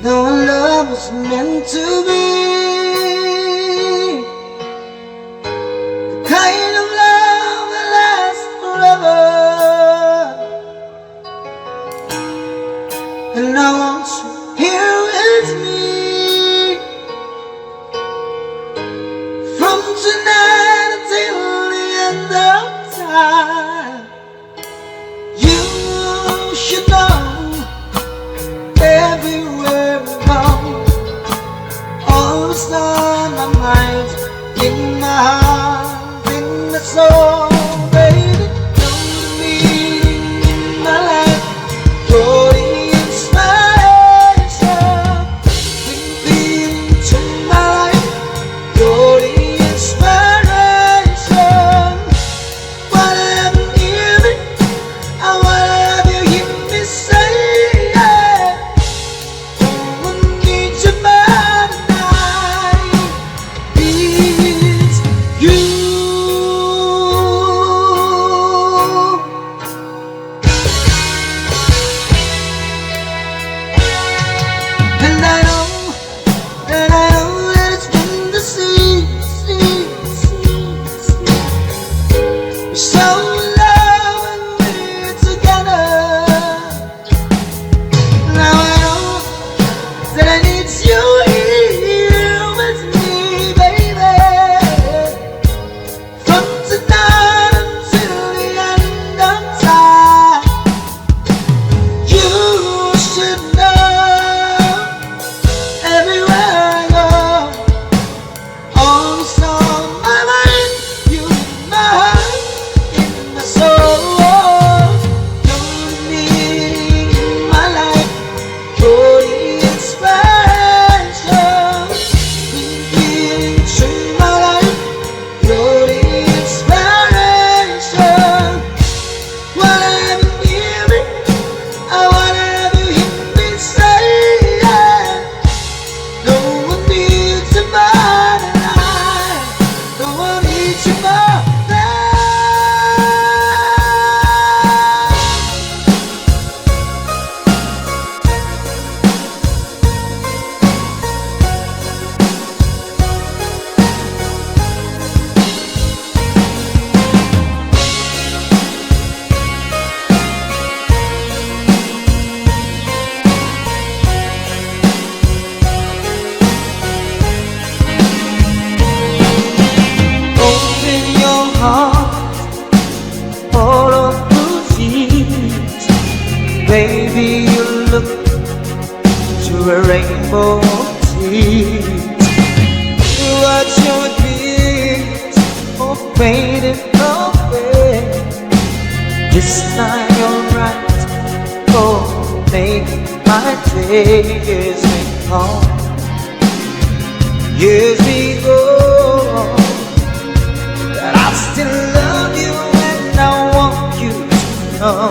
know love was meant to be the kind of love that lasts forever. And I want you here with me from tonight until the end of time. You should know everywhere we go, always on my mind, in my heart, in my soul, baby. You're the meaning in my life, you're the inspiration, been to my life, you're the inspiration. Wanna have you near me, I wanna have you hear me say, yeah. No one needs you more than I need you. And I know that it's been the sea. We're so in love when we're together. Now I know that I need you here with me, baby, from tonight until the end of time. You should know everywhere I go, always on my mind, you in my heart, in my soul. You're the meaning in my life, you're the inspiration, been through my life, you're the inspiration. Wanna have you near me, I wanna have you hear me say, yeah. No one needs you more than I, no one needs you more than I. Open your heart, all of those feet, baby, you look to a rainbow of tears. Watch your dreams all fading away. This time you're right, oh, make my days may come. Years we go, that I still love you and I want you to know.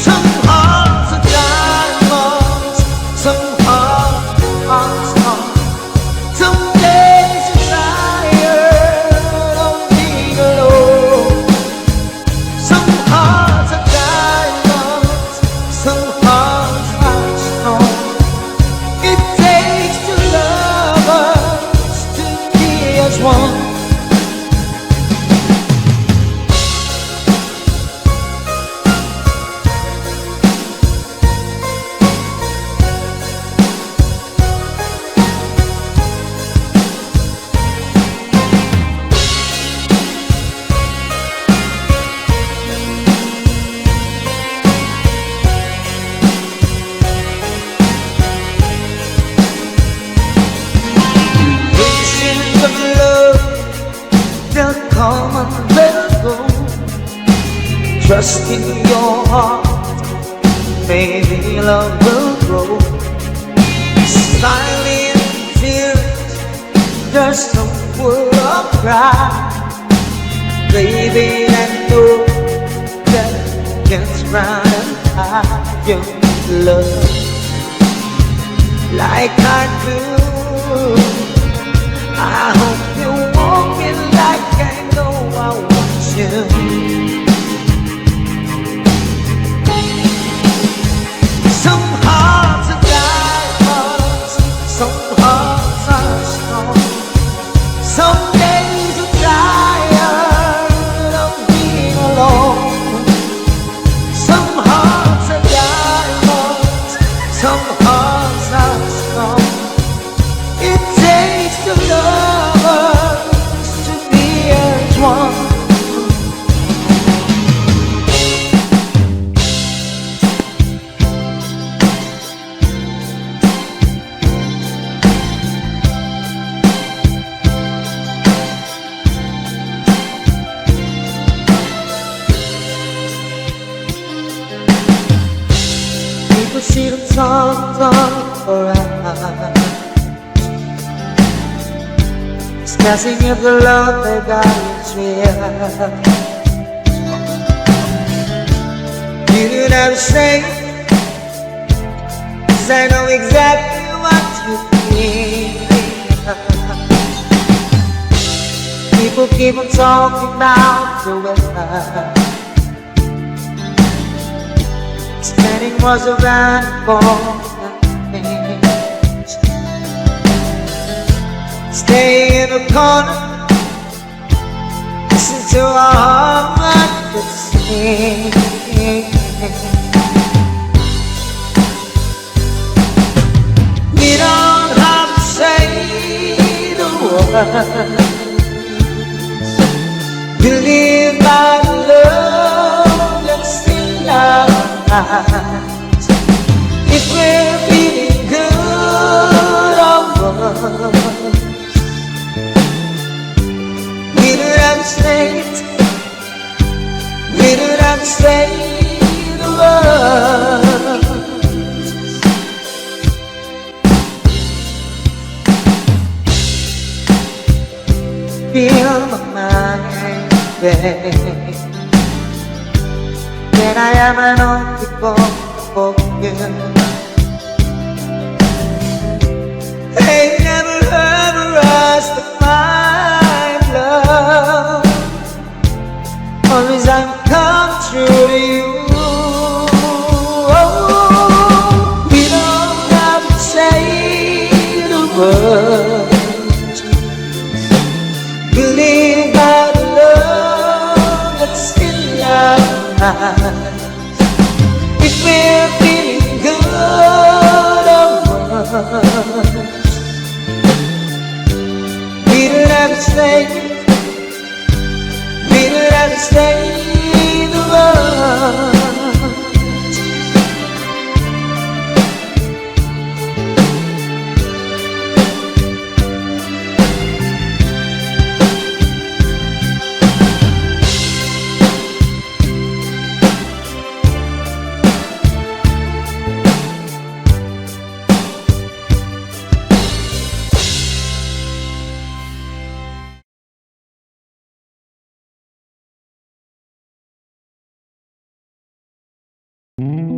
Some hearts are diamonds, some hearts are stars. Some days you're tired of being alone. Some hearts are diamonds, some hearts are stone. It takes two lovers to be as one. Visions of love, they'll come and they'll go. Trust in your heart, maybe love will grow. Silent tears, there's no word of cry. Baby, I know that gets round and high. Your love, like I do, I hope you're walking like I know I want you. see them songs all around, discussing if the love they got is real. You don't have to say, 'cause I know exactly what you mean. People keep on talking about the weather, spending was around for nothing. Stay in a corner, listen to our heart that sing. We don't have to say the words, we live by the love that's in our eyes. If we're feeling good or worse, we don't have to say it, we don't have to say the words. Feel my mind, babe, that I am an only for you. They never ever asked to find love, always I'm come true to you. Oh, we don't have to say the words, we live by the love that's in our eyes. If we're feeling good or worse, we don't have to say, we don't have to say the words. Mm-hmm.